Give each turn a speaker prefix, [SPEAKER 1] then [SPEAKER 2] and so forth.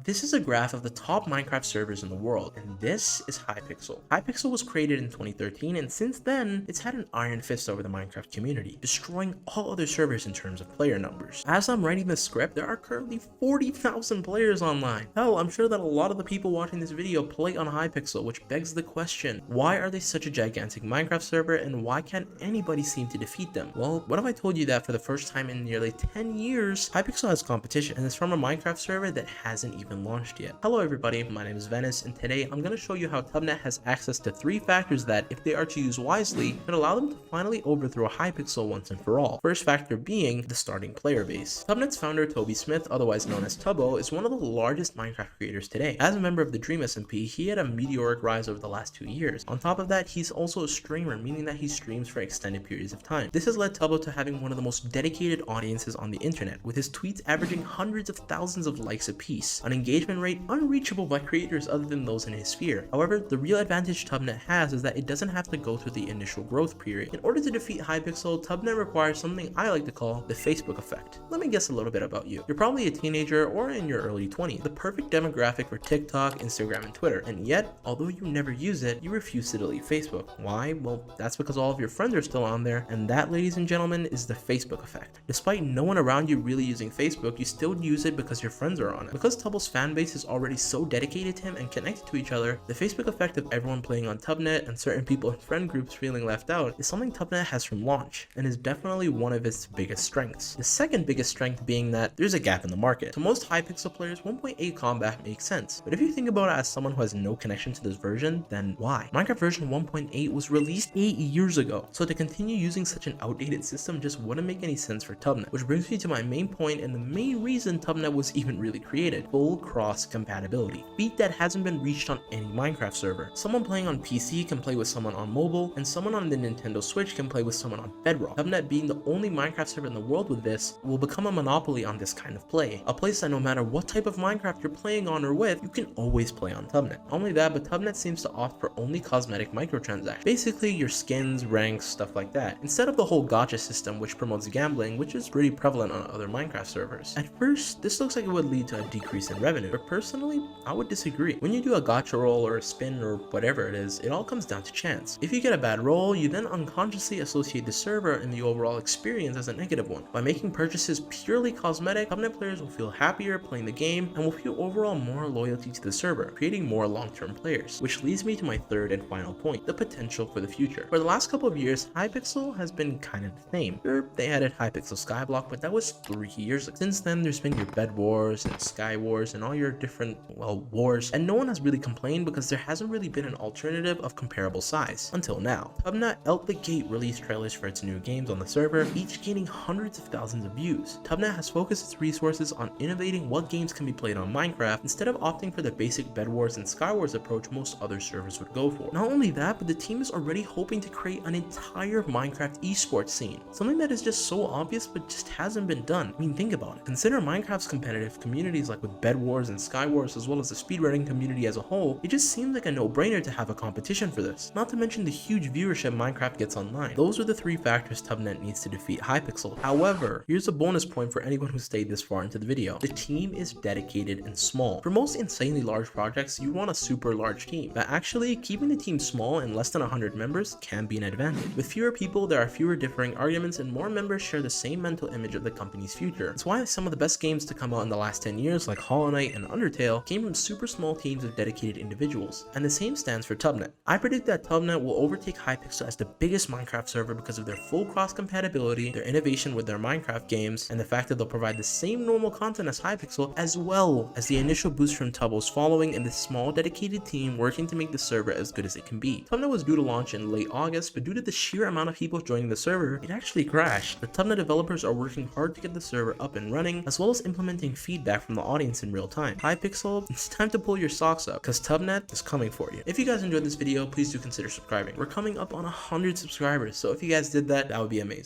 [SPEAKER 1] This is a graph of the top Minecraft servers in the world, and this is Hypixel. Hypixel was created in 2013, and since then, it's had an iron fist over the Minecraft community, destroying all other servers in terms of player numbers. As I'm writing this script, there are currently 40,000 players online. Hell, I'm sure that a lot of the people watching this video play on Hypixel, which begs the question, why are they such a gigantic Minecraft server, and why can't anybody seem to defeat them? Well, what if I told you that for the first time in nearly 10 years, Hypixel has competition, and it's from a Minecraft server that hasn't even launched yet. Hello everybody, my name is Venous, and today I'm going to show you how TubNet has access to 3 factors that, if they are to use wisely, could allow them to finally overthrow Hypixel once and for all. First factor being the starting player base. TubNet's founder Toby Smith, otherwise known as Tubbo, is one of the largest Minecraft creators today. As a member of the Dream SMP, he had a meteoric rise over the last 2 years. On top of that, he's also a streamer, meaning that he streams for extended periods of time. This has led Tubbo to having one of the most dedicated audiences on the internet, with his tweets averaging hundreds of thousands of likes apiece, an engagement rate unreachable by creators other than those in his sphere. However, the real advantage TubNet has is that it doesn't have to go through the initial growth period. In order to defeat Hypixel, TubNet requires something I like to call the Facebook effect. Let me guess a little bit about you. You're probably a teenager or in your early 20s, the perfect demographic for TikTok, Instagram, and Twitter, and yet, although you never use it, you refuse to delete Facebook. Why? Well, that's because all of your friends are still on there, and that, ladies and gentlemen, is the Facebook effect. Despite no one around you really using Facebook, you still use it because your friends are on it. Because Tubbo's fanbase is already so dedicated to him and connected to each other, the Facebook effect of everyone playing on TubNet and certain people in friend groups feeling left out is something TubNet has from launch, and is definitely one of its biggest strengths. The second biggest strength being that there's a gap in the market. To most Hypixel players, 1.8 combat makes sense, but if you think about it as someone who has no connection to this version, then why? Minecraft version 1.8 was released 8 years ago, so to continue using such an outdated system just wouldn't make any sense for TubNet, which brings me to my main point and the main reason TubNet was even really created: full cross compatibility. Feat that hasn't been reached on any Minecraft server. Someone playing on PC can play with someone on mobile, and someone on the Nintendo Switch can play with someone on Bedrock. TubNet being the only Minecraft server in the world with this will become a monopoly on this kind of play. A place that no matter what type of Minecraft you're playing on or with, you can always play on TubNet. Not only that, but TubNet seems to opt for only cosmetic microtransactions. Basically your skins, ranks, stuff like that, instead of the whole gacha system which promotes gambling, which is pretty prevalent on other Minecraft servers. At first, this looks like it would lead to a decrease in revenue, but personally, I would disagree. When you do a gacha roll or a spin or whatever it is, it all comes down to chance. If you get a bad roll, you then unconsciously associate the server and the overall experience as a negative one. By making purchases purely cosmetic, TubNet players will feel happier playing the game and will feel overall more loyalty to the server, creating more long-term players. Which leads me to my third and final point, the potential for the future. For the last couple of years, Hypixel has been kind of the same. Sure, they added Hypixel Skyblock, but that was 3 years ago. Since then, there's been your Bed Wars and Sky Wars and all your different, well, wars, and no one has really complained because there hasn't really been an alternative of comparable size until now. TubNet out the gate released trailers for its new games on the server, each gaining hundreds of thousands of views. TubNet has focused its resources on innovating what games can be played on Minecraft instead of opting for the basic Bed Wars and Sky Wars approach most other servers would go for. Not only that, but the team is already hoping to create an entire Minecraft esports scene, something that is just so obvious but just hasn't been done. I mean, think about it. Consider Minecraft's competitive communities like with Bed Wars and Sky Wars, as well as the speedrunning community as a whole. It just seems like a no-brainer to have a competition for this, not to mention the huge viewership Minecraft gets online. Those are the 3 factors TubNet needs to defeat Hypixel. However, here's a bonus point for anyone who stayed this far into the video. The team is dedicated and small. For most insanely large projects, you want a super large team, but actually keeping the team small and less than 100 members can be an advantage. With fewer people, there are fewer differing arguments and more members share the same mental image of the company's future. It's why some of the best games to come out in the last 10 years, like Hollow Knight and Undertale, came from super small teams of dedicated individuals, and the same stands for TubNet. I predict that TubNet will overtake Hypixel as the biggest Minecraft server because of their full cross compatibility, their innovation with their Minecraft games, and the fact that they'll provide the same normal content as Hypixel, as well as the initial boost from Tubbo's following and the small dedicated team working to make the server as good as it can be. TubNet was due to launch in late August, but due to the sheer amount of people joining the server, it actually crashed. The TubNet developers are working hard to get the server up and running, as well as implementing feedback from the audience in real time. Hypixel, it's time to pull your socks up, because TubNet is coming for you. If you guys enjoyed this video, please do consider subscribing. We're coming up on 100 subscribers, so if you guys did that, that would be amazing.